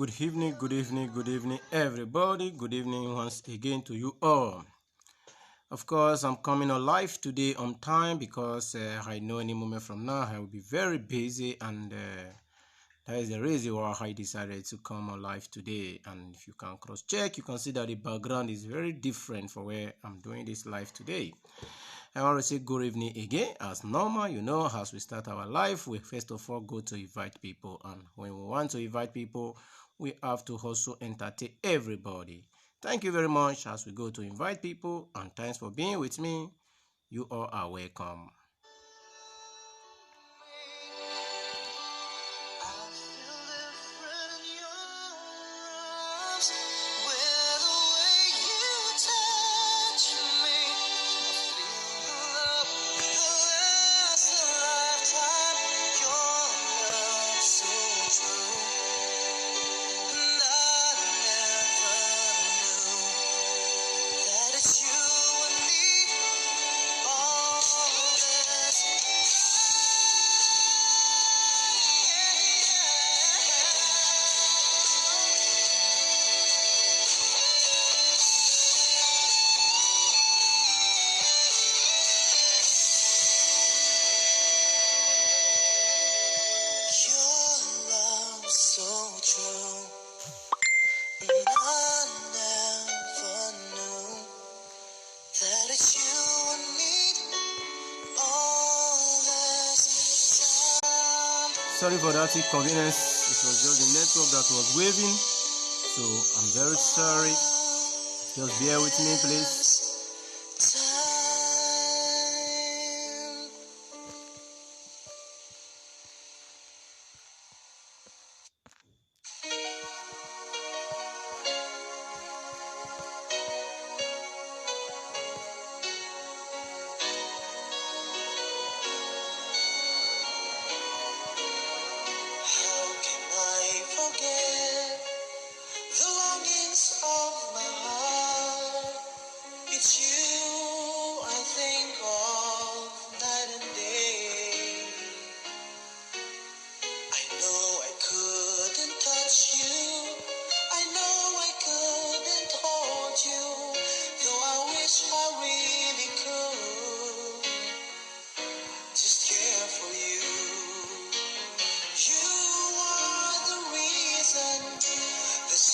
Good evening, everybody. Good evening once again to you all. Of course, I'm coming on live today on time because I know any moment from now I will be very busy, and that is the reason why I decided to come on live today. And if you can cross-check, you can see that the background is very different for where I'm doing this live today. I want to say good evening again. As normal, as we start our live, we first of all go to invite people. And when we want to invite people, we have to also entertain everybody. Thank you very much as we go to invite people. And thanks for being with me. You all are welcome. Sorry for that inconvenience. It was just the network that was waving, so I'm very sorry. Just bear with me, please.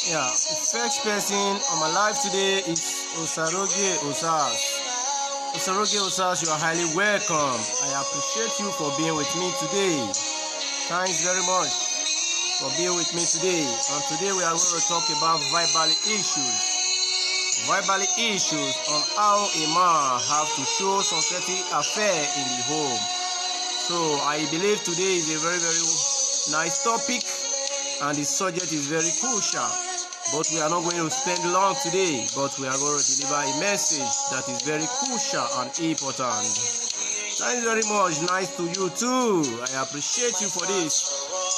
Yeah, the first person on my live today is Osaroge Osas. Osaroge Osas, you are highly welcome. I appreciate you for being with me today. Thanks very much for being with me today. And today we are going to talk about verbal issues. Verbal issues on how a man have to show some certain affair in the home. So I believe today is a very, very nice topic, and the subject is very crucial. But we are not going to spend long today, but we are going to deliver a message that is very crucial and important. Thanks very much. Nice to you too. I appreciate you for this.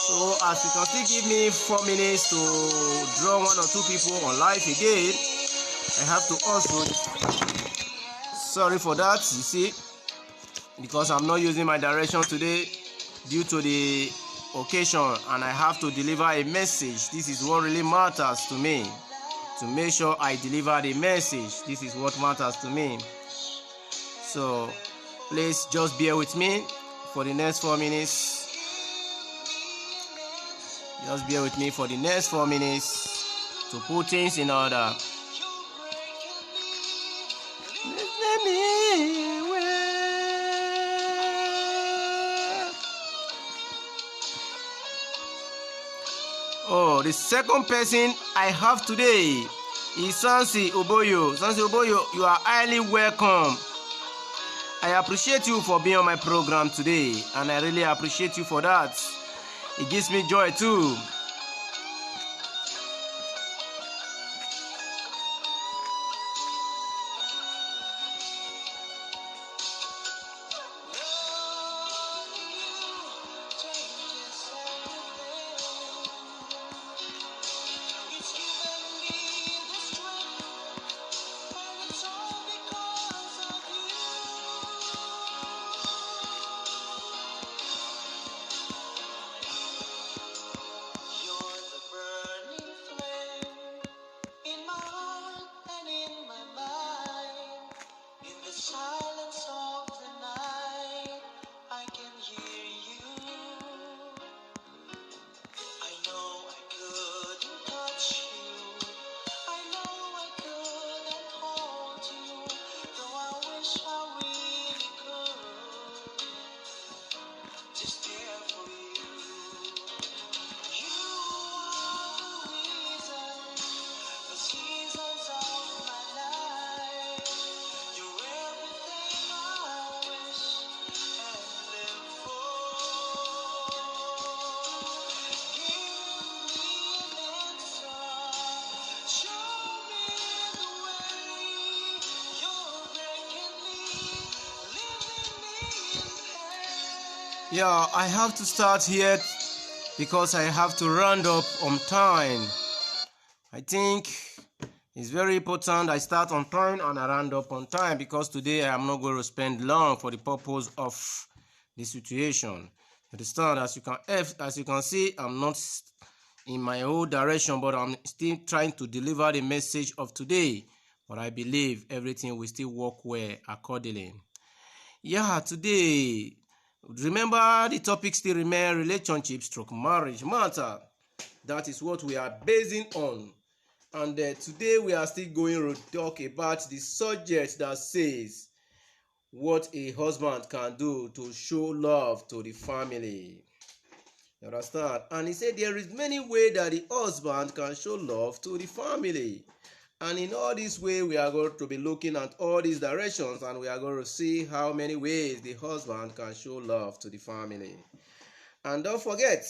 So as you can still give me 4 minutes to draw 1 or 2 people on live again, I have to also, sorry for that, you see, because I'm not using my direction today due to the occasion, and I have to deliver a message. This is what really matters to me, to make sure I deliver the message. This is what matters to me. So please just bear with me for the next 4 minutes. Just bear with me for the next 4 minutes to put things in order. Oh, the second person I have today is Sansi Oboyo. Sansi Oboyo, you are highly welcome. I appreciate you for being on my program today, and I really appreciate you for that. It gives me joy too. Yeah, I have to start here because I have to round up on time. I think it's very important I start on time and I round up on time because today I am not going to spend long for the purpose of the situation. Understand? As you can see, I'm not in my old direction, but I'm still trying to deliver the message of today. But I believe everything will still work well accordingly. Yeah, today, remember the topic still remain relationship stroke marriage matter. That is what we are basing on. And today we are still going to talk about the subject that says what a husband can do to show love to the family. You understand? And he said there is many ways that the husband can show love to the family. And in all this way, we are going to be looking at all these directions and we are going to see how many ways the husband can show love to the family. And don't forget,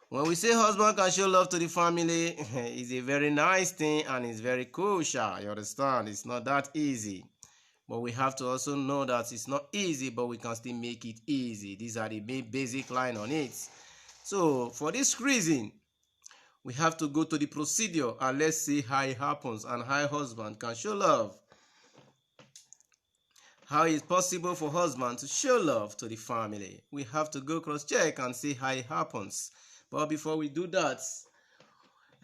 when we say husband can show love to the family, it's a very nice thing and it's very crucial. You understand? It's not that easy. But we have to also know that it's not easy, but we can still make it easy. These are the main basic line on it. So for this reason, we have to go to the procedure and let's see how it happens and how husband can show love. How it's possible for husband to show love to the family. We have to go cross-check and see how it happens. But before we do that,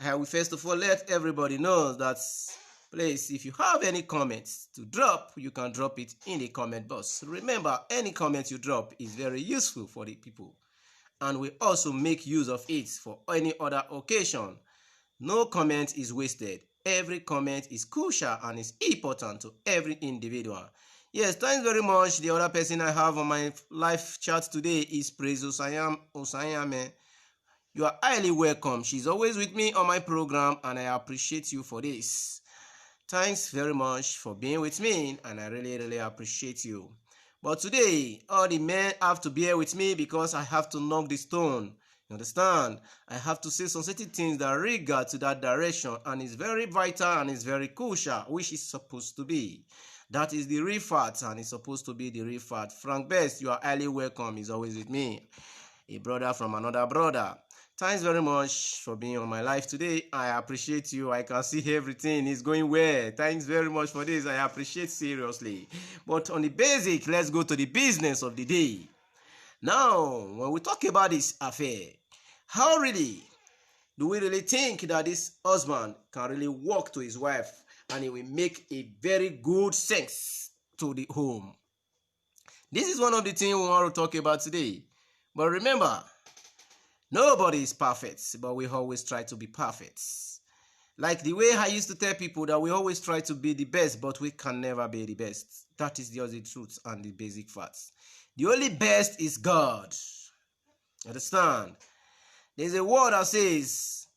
I will first of all let everybody know that, please, if you have any comments to drop, you can drop it in the comment box. Remember, any comment you drop is very useful for the people. And we also make use of it for any other occasion. No comment is wasted. Every comment is crucial and is important to every individual. Yes, thanks very much. The other person I have on my live chat today is Praise Osayame. You are highly welcome. She's always with me on my program and I appreciate you for this. Thanks very much for being with me and I really appreciate you. But today, all the men have to bear with me because I have to knock the stone. You understand? I have to say some certain things that regard to that direction and it's very vital and it's very crucial, which is supposed to be. That is the real fact and it's supposed to be the real fact. Frank Best, you are highly welcome. He's always with me. A brother from another brother. Thanks very much for being on my live today. I appreciate you. I can see everything is going well. Thanks very much for this. I appreciate seriously. But on the basic, let's go to the business of the day. Now, when we talk about this affair, how really do we really think that this husband can really walk to his wife and it will make a very good sense to the home? This is one of the things we want to talk about today. But remember, nobody is perfect, but we always try to be perfect. Like the way I used to tell people that we always try to be the best, but we can never be the best. That is the only truth and the basic facts. The only best is God. Understand? There's a word that says,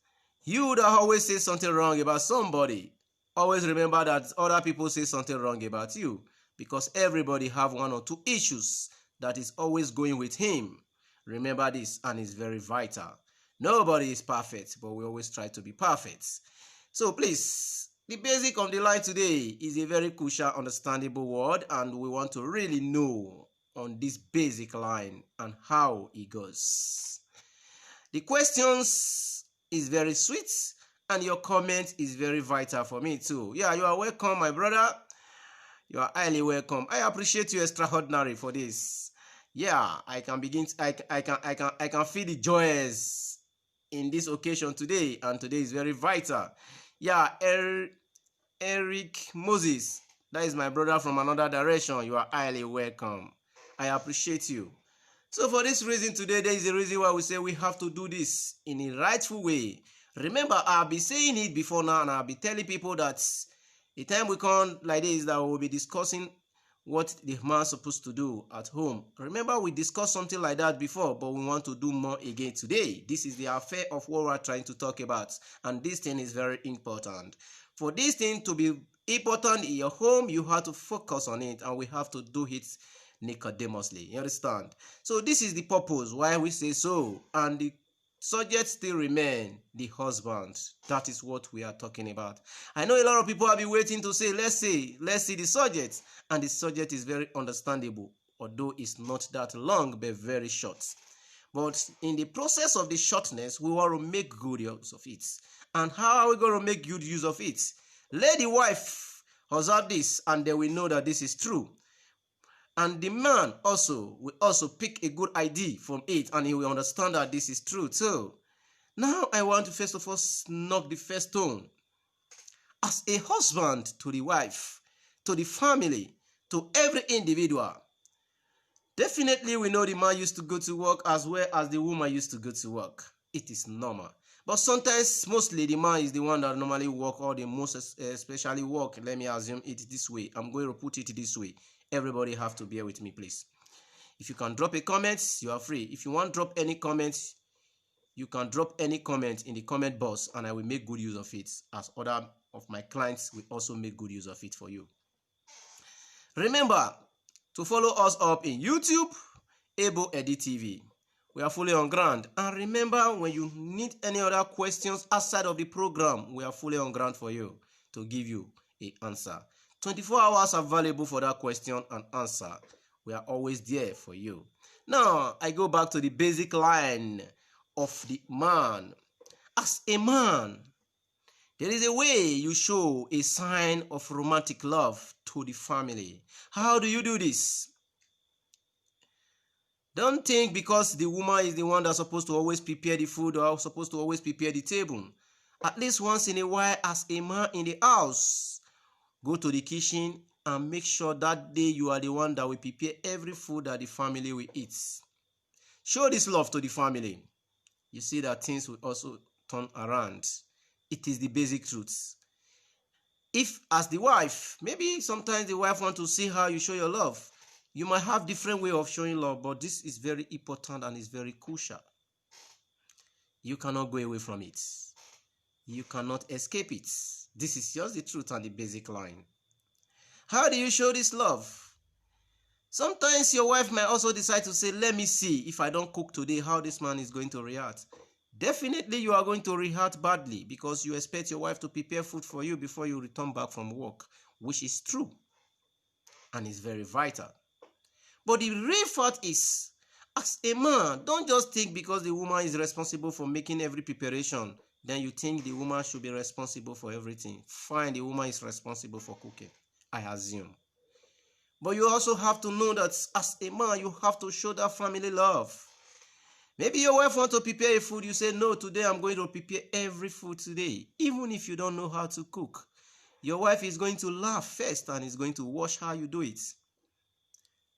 you that always say something wrong about somebody, always remember that other people say something wrong about you, because everybody have one or two issues that is always going with him. Remember this, and it's very vital. Nobody is perfect, but we always try to be perfect. So please, the basic of the line today is a very crucial, understandable word, and we want to really know on this basic line and how it goes. The questions is very sweet, and your comment is very vital for me too. Yeah, you are welcome, my brother. You are highly welcome. I appreciate you extraordinary for this. Yeah, I can begin. I can feel the joys in this occasion today, and today is very vital. Yeah, Eric Moses, that is my brother from another direction. You are highly welcome. I appreciate you. So for this reason today, there is a reason why we say we have to do this in a rightful way. Remember, I'll be saying it before now, and I'll be telling people that the time we come like this, that we'll be discussing what the man's supposed to do at home. Remember, we discussed something like that before, but we want to do more again today. This is the affair of what we're trying to talk about, and this thing is very important. For this thing to be important in your home, you have to focus on it, and we have to do it Nicodemously. You understand? So this is the purpose why we say so, and the subject still remain the husband. That is what we are talking about. I know a lot of people have been waiting to say, let's see the subject, and the subject is very understandable. although it's not that long but very short. But in the process of the shortness, we want to make good use of it. And how are we going to make good use of it? Let the wife observe this, and then we know that this is true. And the man also will also pick a good idea from it, and he will understand that this is true too. Now I want to first of all knock the first stone. As a husband to the wife, to the family, to every individual, definitely we know the man used to go to work as well as the woman used to go to work. It is normal. But sometimes, mostly, the man is the one that normally work, or the most especially work. Let me assume it this way. I'm going to put it this way. Everybody have to bear with me, please. If you can drop a comment, you are free. If you want to drop any comments, you can drop any comment in the comment box, and I will make good use of it, as other of my clients will also make good use of it for you. Remember to follow us up in YouTube, eddy TV. We are fully on ground. And remember, when you need any other questions outside of the program, we are fully on ground for you to give you an answer. 24 hours available for that question and answer. We are always there for you. Now, I go back to the basic line of the man. As a man, there is a way you show a sign of romantic love to the family. How do you do this? Don't think because the woman is the one that's supposed to always prepare the food or supposed to always prepare the table. At least once in a while, as a man in the house, go to the kitchen and make sure that day you are the one that will prepare every food that the family will eat. Show this love to the family. You see that things will also turn around. It is the basic truth. If as the wife, maybe sometimes the wife wants to see how you show your love. You might have different way of showing love, but this is very important and is very crucial. You cannot go away from it. You cannot escape it. This is just the truth and the basic line. How do you show this love? Sometimes your wife might also decide to say, let me see if I don't cook today how this man is going to react. Definitely you are going to react badly because you expect your wife to prepare food for you before you return back from work, which is true and is very vital. But the real fact is, as a man, don't just think because the woman is responsible for making every preparation, then you think the woman should be responsible for everything. Fine, the woman is responsible for cooking, I assume. But you also have to know that as a man, you have to show that family love. Maybe your wife wants to prepare a food, you say, no, today I'm going to prepare every food today. Even if you don't know how to cook, your wife is going to laugh first and is going to watch how you do it.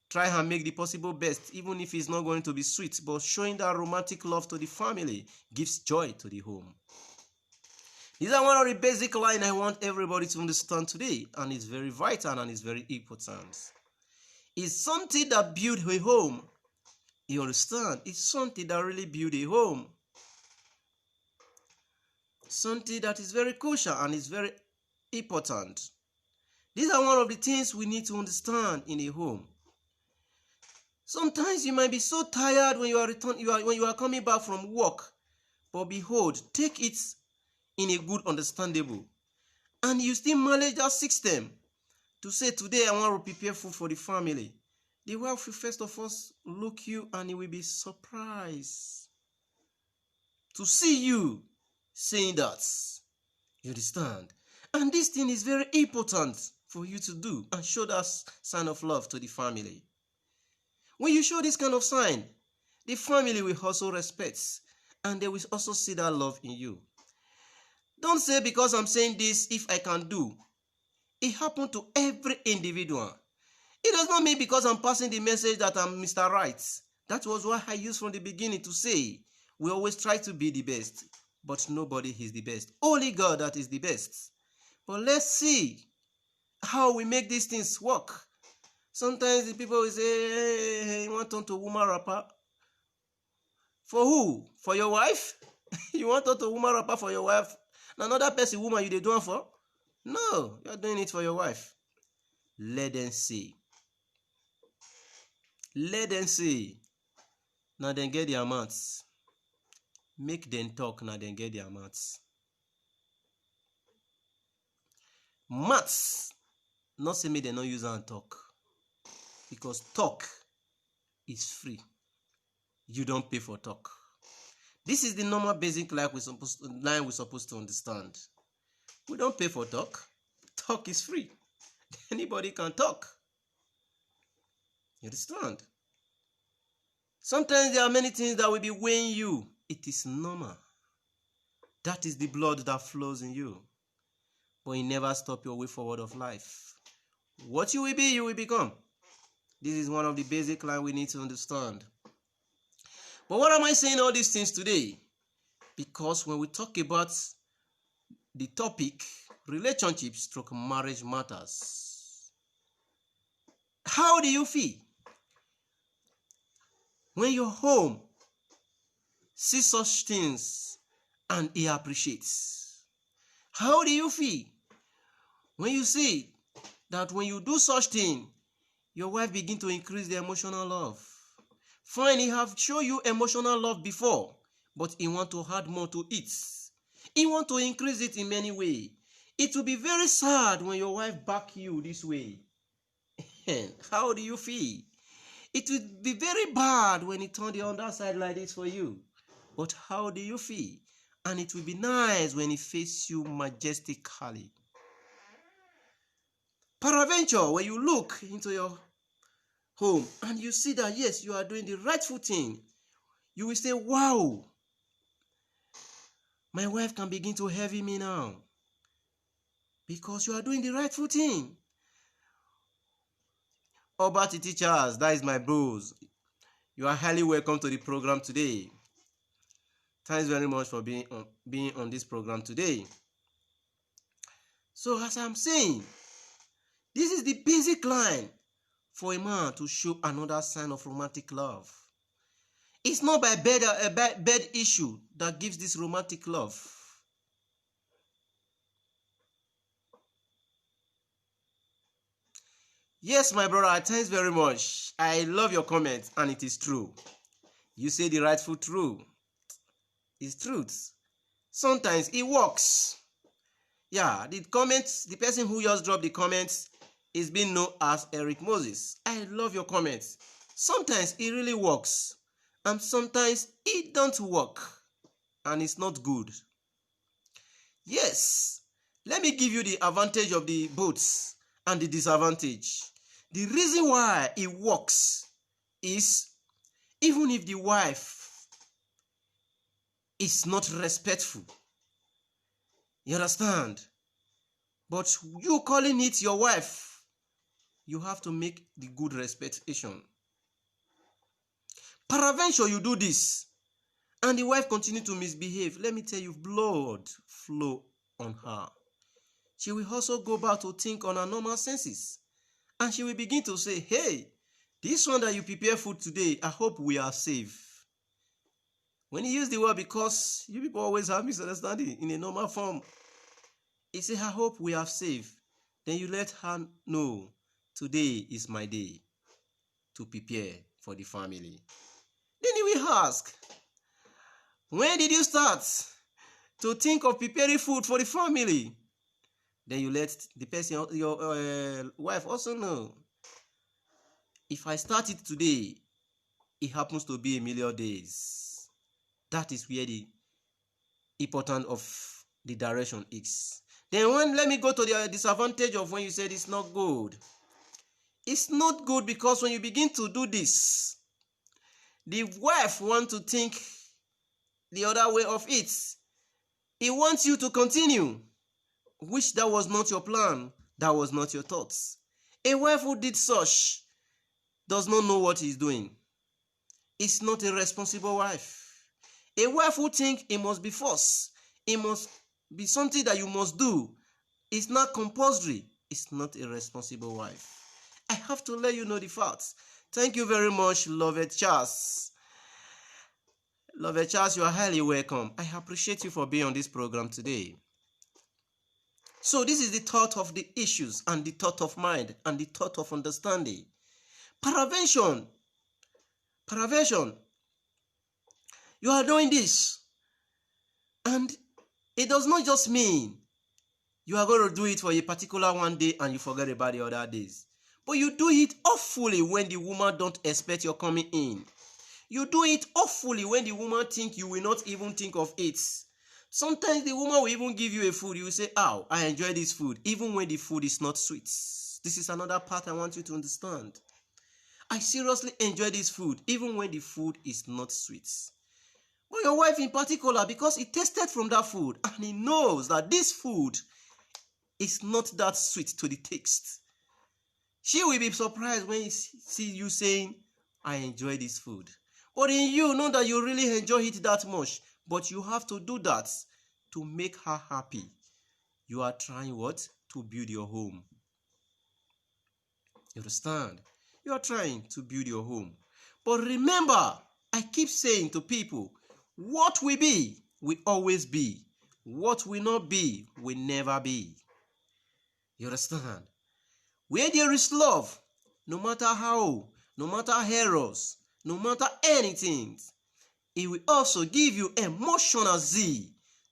Try and make the possible best, even if it's not going to be sweet, but showing that romantic love to the family gives joy to the home. These are one of the basic lines I want everybody to understand today, and it's very vital and it's very important. It's something that builds a home. You understand? It's something that really builds a home. Something that is very crucial and is very important. These are one of the things we need to understand in a home. Sometimes you might be so tired when you are coming back from work, but behold, take it in a good understandable, and you still manage that system to say, today I want to prepare food for the family. The wife will first of all look you and he will be surprised to see you saying that. You understand? And this thing is very important for you to do and show that sign of love to the family. When you show this kind of sign, the family will also respect and they will also see that love in you. Don't say because I'm saying this, if I can do. It happened to every individual. It does not mean because I'm passing the message that I'm Mr. Right. That was what I used from the beginning to say. We always try to be the best, but nobody is the best. Only God that is the best. But let's see how we make these things work. Sometimes the people will say, hey, you want to turn to woman rapper? For who? For your wife? You want to turn to woman rapper for your wife? Another person, woman, you dey do it for? No, you're doing it for your wife. Let them see. Let them see. Now then get their mouths. Make them talk, now then get their mouths. Mouths. Not say me they not use and talk. Because talk is free. You don't pay for talk. This is the normal basic line we're supposed to understand. We don't pay for talk. Talk is free. Anybody can talk. You understand? Sometimes there are many things that will be weighing you. It is normal. That is the blood that flows in you. But it never stop your way forward of life. What you will be, you will become. This is one of the basic lines we need to understand. But what am I saying all these things today? Because when we talk about the topic, relationships / marriage matters. How do you feel when your home sees such things and he appreciates? How do you feel when you see that when you do such thing, your wife begin to increase the emotional love? Fine, he have shown you emotional love before, but he want to add more to it. He want to increase it in many ways. It will be very sad when your wife back you this way. How do you feel? It will be very bad when he turn the other side like this for you. But how do you feel? And it will be nice when he face you majestically. Peradventure, when you look into your home and you see that yes, you are doing the rightful thing, you will say, wow, my wife can begin to heavy me now because you are doing the rightful thing. Obati teachers, that is my bros. You are highly welcome to the program today. Thanks very much for being on this program today. So as I'm saying, this is the basic line for a man to show another sign of romantic love. It's not by bed issue that gives this romantic love. Yes, my brother, thanks very much. I love your comment, and it is true. You say the rightful truth. It's truth. Sometimes it works. Yeah, the person who just dropped the comments is being known as Eric Moses. I love your comments. Sometimes it really works, and sometimes it don't work, and it's not good. Yes, let me give you the advantage of the both and the disadvantage. The reason why it works is even if the wife is not respectful, you understand? But you calling it your wife, you have to make the good respectation. Peradventure you do this, and the wife continue to misbehave. Let me tell you, blood flow on her. She will also go back to think on her normal senses. And she will begin to say, hey, this one that you prepare food today, I hope we are safe. When you use the word, because you people always have misunderstanding in a normal form, he say, I hope we are safe. Then you let her know, today is my day to prepare for the family. Then he will ask, when did you start to think of preparing food for the family? Then you let the person, your wife also know. If I start it today, it happens to be 1,000,000 days. That is where the importance of the direction is. Then let me go to the disadvantage of when you said it's not good. It's not good because when you begin to do this, the wife wants to think the other way of it. He wants you to continue, which that was not your plan, that was not your thoughts. A wife who did such does not know what he's doing. It's not a responsible wife. A wife who thinks it must be forced, it must be something that you must do, it's not compulsory, it's not a responsible wife. I have to let you know the facts. Thank you very much, Loved Charles. Loved Charles, you are highly welcome. I appreciate you for being on this program today. So this is the thought of the issues and the thought of mind and the thought of understanding. Peradventure, you are doing this, and it does not just mean you are going to do it for a particular one day and you forget about the other days. But you do it awfully when the woman don't expect your coming in. You do it awfully when the woman think you will not even think of it. Sometimes the woman will even give you a food. You will say, "Oh, I enjoy this food," even when the food is not sweet. This is another part I want you to understand. I seriously enjoy this food, even when the food is not sweet. But your wife in particular, because he tasted from that food and he knows that this food is not that sweet to the taste, she will be surprised when she sees you saying, "I enjoy this food." But in you, know that you really enjoy it that much, but you have to do that to make her happy. You are trying what? To build your home. You understand? You are trying to build your home. But remember, I keep saying to people, what will be, will always be. What will not be, will never be. You understand? Where there is love, no matter how, no matter errors, no matter anything, it will also give you emotional zeal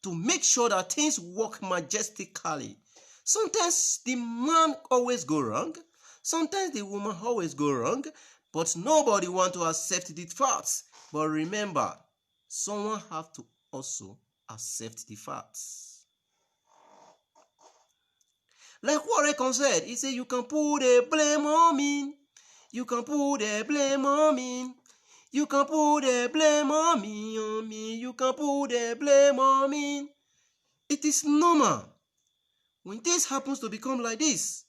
to make sure that things work majestically. Sometimes the man always go wrong, sometimes the woman always go wrong, but nobody want to accept the facts. But remember, someone have to also accept the facts. Like what Recon said, he said, "You can put the blame on me. You can put the blame on me. You can put the blame on me, on me. You can put the blame on me." It is normal. When this happens to become like this,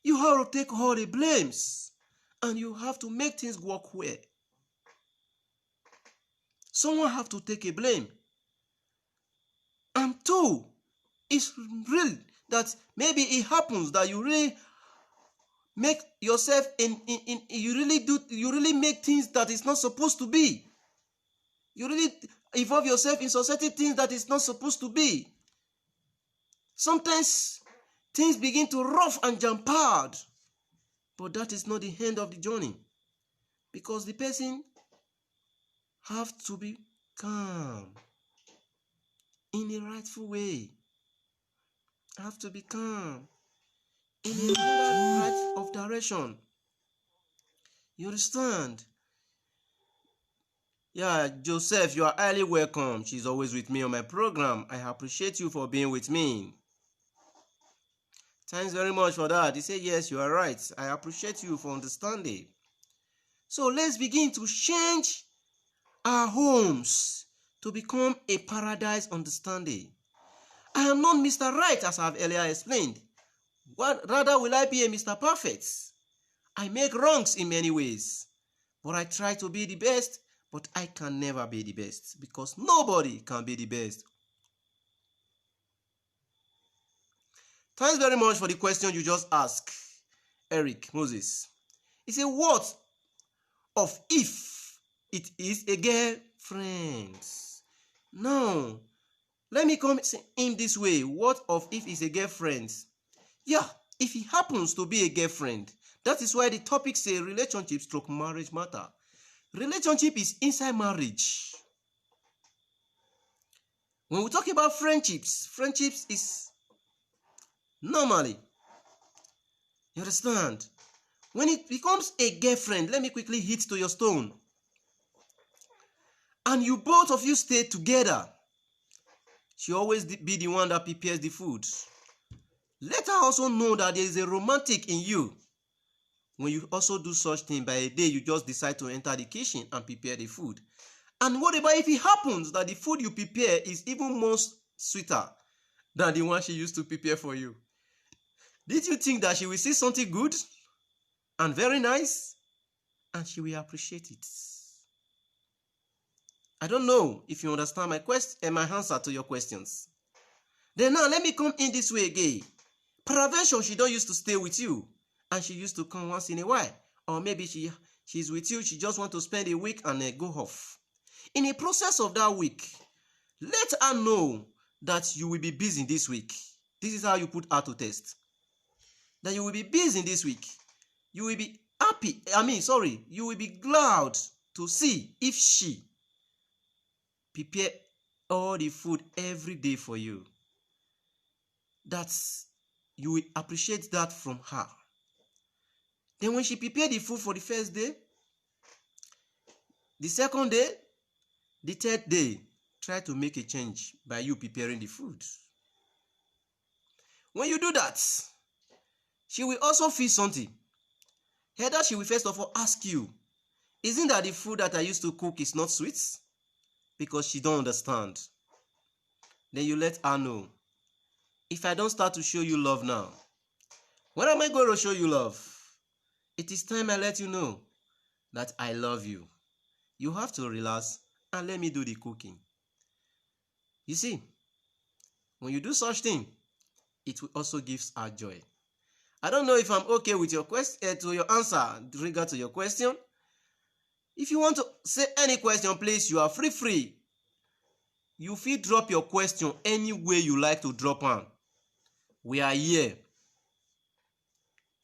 you have to take all the blames and you have to make things work well. Someone have to take a blame. And two, it's real that maybe it happens that you really make yourself you really make things that is not supposed to be. You really involve yourself in society things that is not supposed to be. Sometimes things begin to rough and jam-packed, but that is not the end of the journey, because the person have to be calm in a rightful way. Have to be calm in a right of direction. You understand? Yeah, Joseph, you are highly welcome. She's always with me on my program. I appreciate you for being with me. Thanks very much for that. He said, "Yes, you are right. I appreciate you for understanding." So let's begin to change our homes to become a paradise understanding. I am not Mr. Right, as I have earlier explained. Rather will I be a Mr. Perfect. I make wrongs in many ways, but I try to be the best, but I can never be the best because nobody can be the best. Thanks very much for the question you just asked, Eric Moses. He said, "What of if it is a girlfriend?" No, let me come in this way. What of if it's a girlfriend? Yeah, if it happens to be a girlfriend, that is why the topic say relationship stroke marriage matter. Relationship is inside marriage. When we talk about friendships is normally, you understand? When it becomes a girlfriend, let me quickly hit to your stone, and you both of you stay together, she always be the one that prepares the food. Let her also know that there is a romantic in you. When you also do such thing, by a day you just decide to enter the kitchen and prepare the food. And what about if it happens that the food you prepare is even more sweeter than the one she used to prepare for you? Did you think that she will see something good and very nice and she will appreciate it? I don't know if you understand my question and my answer to your questions. Then now let me come in this way again. Peradventure, she don't used to stay with you and she used to come once in a while, or maybe she's with you, she just want to spend a week and go off. In the process of that week, let her know that you will be busy this week. This is how you put her to test. That you will be busy this week. You will be happy, you will be glad to see if she prepare all the food every day for you. You will appreciate that from her. Then when she prepared the food for the first day, the second day, the third day, try to make a change by you preparing the food. When you do that, she will also feel something. Either she will first of all ask you, isn't that the food that I used to cook is not sweet? Because she don't understand. Then you let her know, if I don't start to show you love now, when am I going to show you love? It is time I let you know that I love you. You have to relax and let me do the cooking. You see, when you do such thing, it will also give her joy. I don't know if I'm okay with your question, to your answer with regard to your question. If you want to say any question, please, you are free. You feel drop your question any way you like to drop on. We are here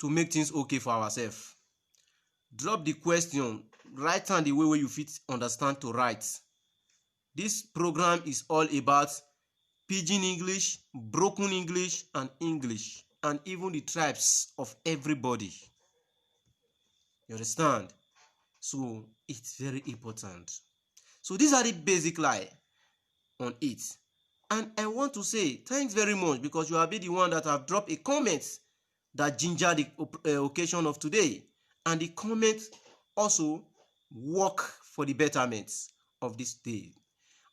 to make things okay for ourselves. Drop the question, write on the way where you fit understand to write. This program is all about pidgin English, broken English, and even the tribes of everybody. You understand? So it's very important. So these are the basic lie on it. And I want to say thanks very much, because you have been the one that have dropped a comment that ginger the occasion of today. And the comment also work for the betterment of this day.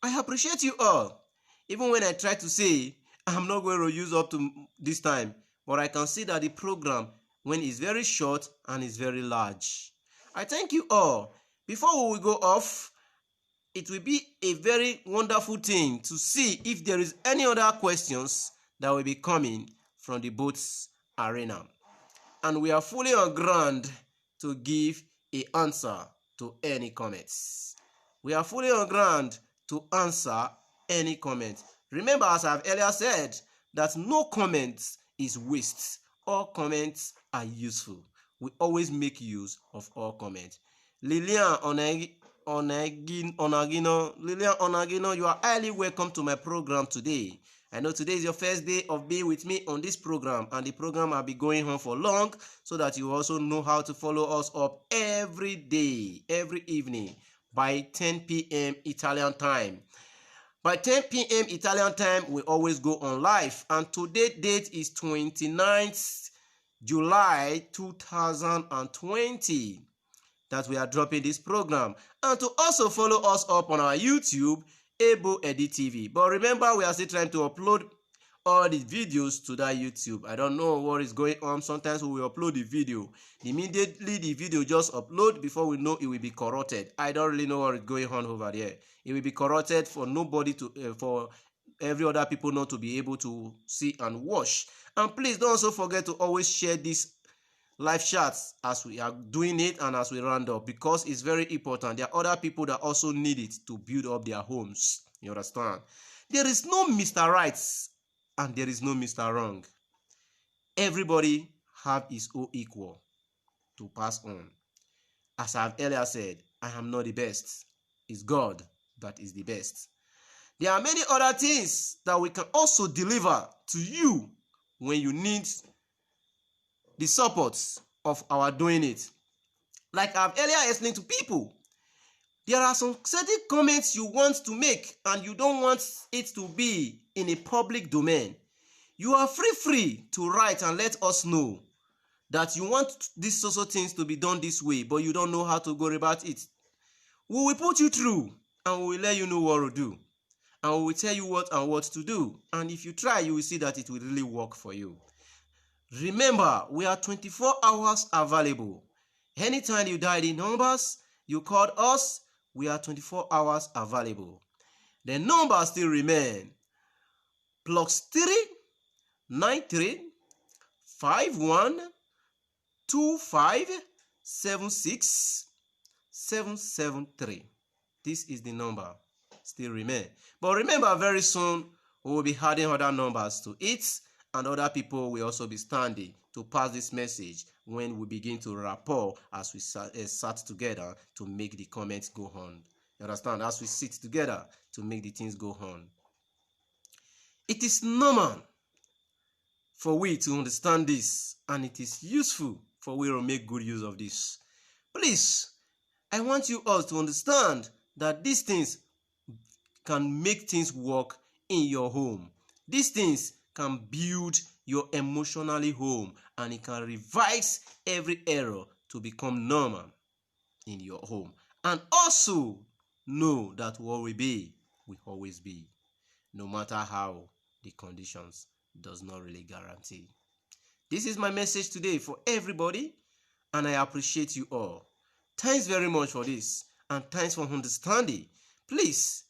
I appreciate you all. Even when I try to say I'm not going to use up to this time, but I can see that the program, when it's very short and it's very large. I thank you all. Before we go off, it will be a very wonderful thing to see if there is any other questions that will be coming from the boats arena. And we are fully on ground to give an answer to any comments. We are fully on ground to answer any comment. Remember, as I've earlier said, that no comment is waste. All comments are useful. We always make use of all comments. Lilian Onagino, you are highly welcome to my program today. I know today is your first day of being with me on this program, and the program will be going on for long, so that you also know how to follow us up every day, every evening by 10 p.m. Italian time. By 10 p.m. Italian time, we always go on live, and today's date is 29th July 2020 that we are dropping this program. And to also follow us up on our YouTube, eddy TV. But remember, we are still trying to upload all the videos to that YouTube. I don't know what is going on. Sometimes we will upload the video. Immediately the video just upload, before we know it will be corrupted. I don't really know what is going on over there. It will be corrupted for nobody to, for every other people not to be able to see and watch. And please don't also forget to always share this live chats as we are doing it and as we round up, because it's very important. There are other people that also need it to build up their homes. You understand? There is no Mr. Right and there is no Mr. Wrong. Everybody have his own equal to pass on. As I've earlier said, I am not the best. It's God that is the best. There are many other things that we can also deliver to you when you need the support of our doing it. Like I've earlier explained to people, there are some certain comments you want to make and you don't want it to be in a public domain. You are free to write and let us know that you want these social things to be done this way, but you don't know how to go about it. We will put you through and we will let you know what to do. And we will tell you what to do. And if you try, you will see that it will really work for you. Remember, we are 24 hours available. Anytime you dial the numbers, you called us, we are 24 hours available. The numbers still remain +3 93 51 25 76 773. This is the number still remain. But remember, very soon we will be adding other numbers to it, and other people will also be standing to pass this message when we begin to rapport as we sat together to make the comments go on. You understand? As we sit together to make the things go on. It is normal for we to understand this, and it is useful for we will make good use of this. Please, I want you all to understand that these things can make things work in your home. These things can build your emotionally home, and it can revise every error to become normal in your home. And also know that what will be will always be, no matter how the conditions does not really guarantee. This is my message today for everybody, and I appreciate you all. Thanks very much for this, and thanks for understanding. Please,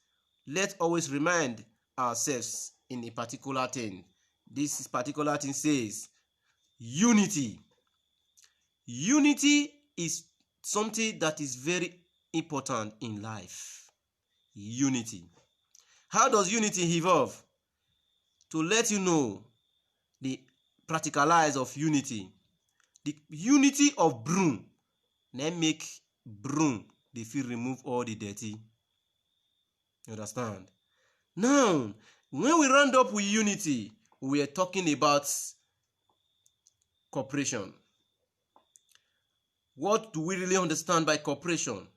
let's always remind ourselves in a particular thing. This particular thing says unity. Unity is something that is very important in life. Unity. How does unity evolve? To let you know the practicalize of unity. The unity of broom na make broom dey fit remove all the dirty. You understand? Now, when we round up with unity, we are talking about cooperation. What do we really understand by cooperation?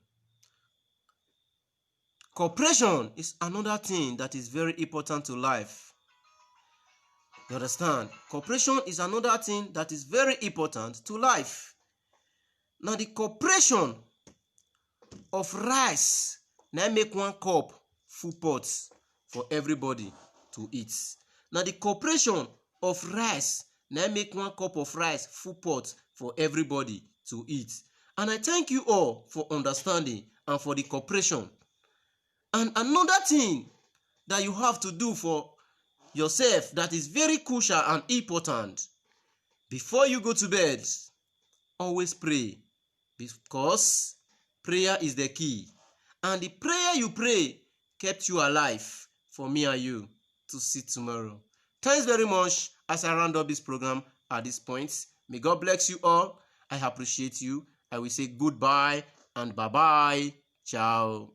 Cooperation is another thing that is very important to life. You understand? Cooperation is another thing that is very important to life. Now, the cooperation of rice na make one cup full pot for everybody to eat. Now, the cooperation of rice na make one cup of rice full pot for everybody to eat. And I thank you all for understanding and for the cooperation. And another thing that you have to do for yourself that is very crucial and important, before you go to bed, always pray, because prayer is the key. And the prayer you pray kept you alive for me and you to see tomorrow. Thanks very much as I round up this program at this point. May God bless you all. I appreciate you. I will say goodbye and bye-bye. Ciao.